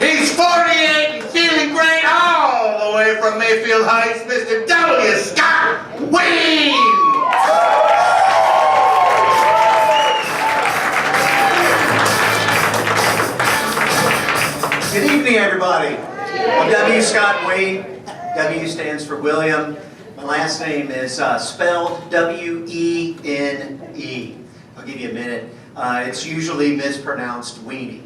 He's 48 and feeling great all the way from Mayfield Heights, Mr. W.Scott Wene! Good evening, everybody. I'm W.Scott Wene. W stands for William. My last name is spelled W-E-N-E. I'll give you a minute. It's usually mispronounced Wene.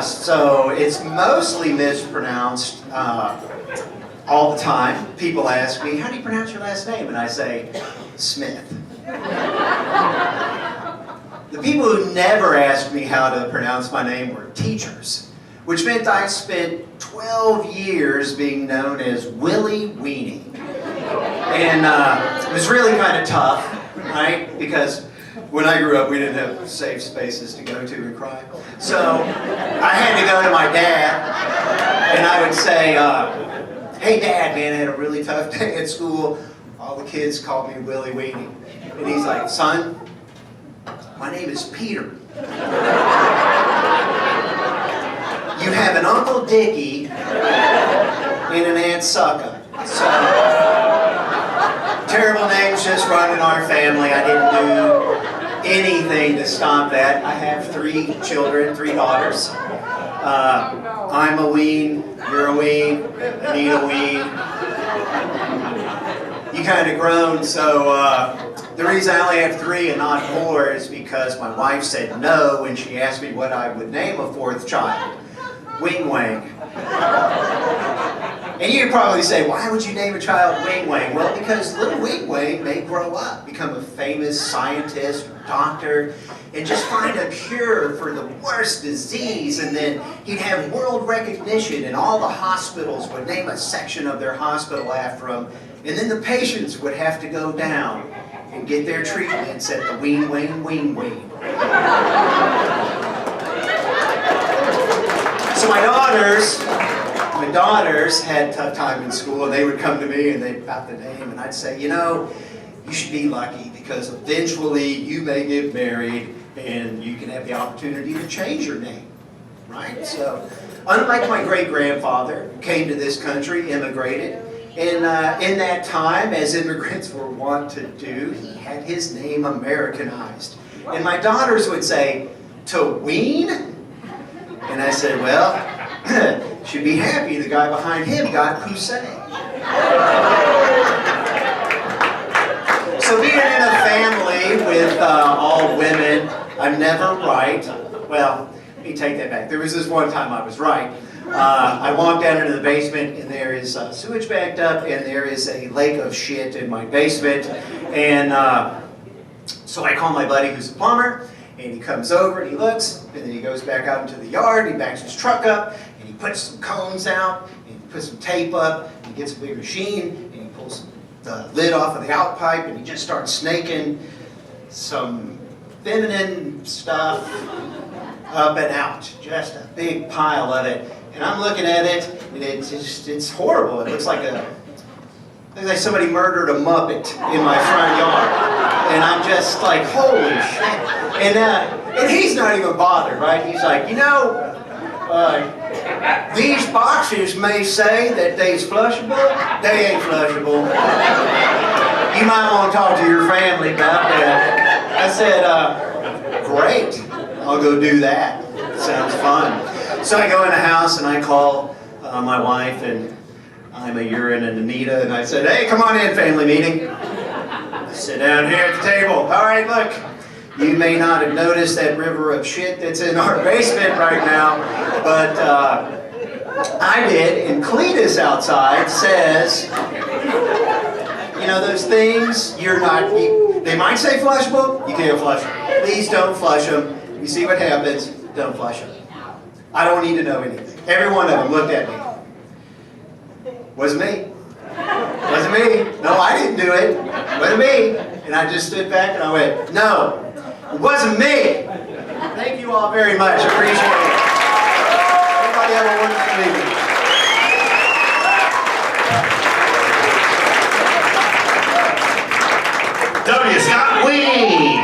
So it's mostly mispronounced all the time. People ask me, how do you pronounce your last name? And I say, Smith. The people who never asked me how to pronounce my name were teachers, which meant I spent 12 years being known as Willie Wene. And it was really kind of tough, right? Because when I grew up, we didn't have safe spaces to go to and cry. So I had to go to my dad, and I would say, hey Dad, man, I had a really tough day at school. All the kids called me Willie Wene. And he's like, son, my name is Peter. You have an Uncle Dickie and an Aunt Sucka. So, terrible names just run in our family. I didn't do anything to stop that. I have 3 children, 3 daughters. I'm a Wene, you're a Wene, I need a Wene. You kind of grown, so the reason I only have 3 and not 4 is because my wife said no when she asked me what I would name a 4th child. Wing Wang. And you'd probably say, why would you name a child Wing Wang? Well, because little Wing Wang may grow up, become a famous scientist or doctor, and just find a cure for the worst disease, and then he'd have world recognition, and all the hospitals would name a section of their hospital after him, and then the patients would have to go down and get their treatments at the Wing Wang Wing Wang. So my daughters had a tough time in school, and they would come to me and they'd about the name, and I'd say, you know, you should be lucky because eventually you may get married and you can have the opportunity to change your name, right? So, unlike my great-grandfather who came to this country, immigrated, and in that time, as immigrants were wont to do, he had his name Americanized. And my daughters would say, to Wene? And I said, well, should be happy the guy behind him got Hussein. So being in a family with all women, I'm never right. Well, let me take that back. There was this one time I was right. I walked down into the basement and there is sewage backed up and there is a lake of shit in my basement. And so I call my buddy who's a plumber. And he comes over and he looks, and then he goes back out into the yard, he backs his truck up, and he puts some cones out, and he puts some tape up, and he gets a big machine, and he pulls the lid off of the out pipe, and he just starts snaking some feminine stuff up and out. Just a big pile of it. And I'm looking at it, and it's horrible. It looks like somebody murdered a Muppet in my front yard. And I'm just like, holy shit. And he's not even bothered, right? He's like, you know, these boxes may say that they's flushable. They ain't flushable. You might want to talk to your family about that. I said, great. I'll go do that. Sounds fun. So I go in the house and I call my wife, and I'm a urine and Anita, and I said, hey, come on in, family meeting. Sit down here at the table. All right, look, you may not have noticed that river of shit that's in our basement right now, but I did, and Cletus outside says, you know, those things, they might say flushable, you can't flush them. Please don't flush them. You see what happens, don't flush them. I don't need to know anything. Every one of them looked at me. Wasn't me. Wasn't me. No, I didn't do it. Wasn't me. And I just stood back and I went, no, it wasn't me. Thank you all very much. Appreciate it. Everybody have a wonderful evening. W.Scott Wene!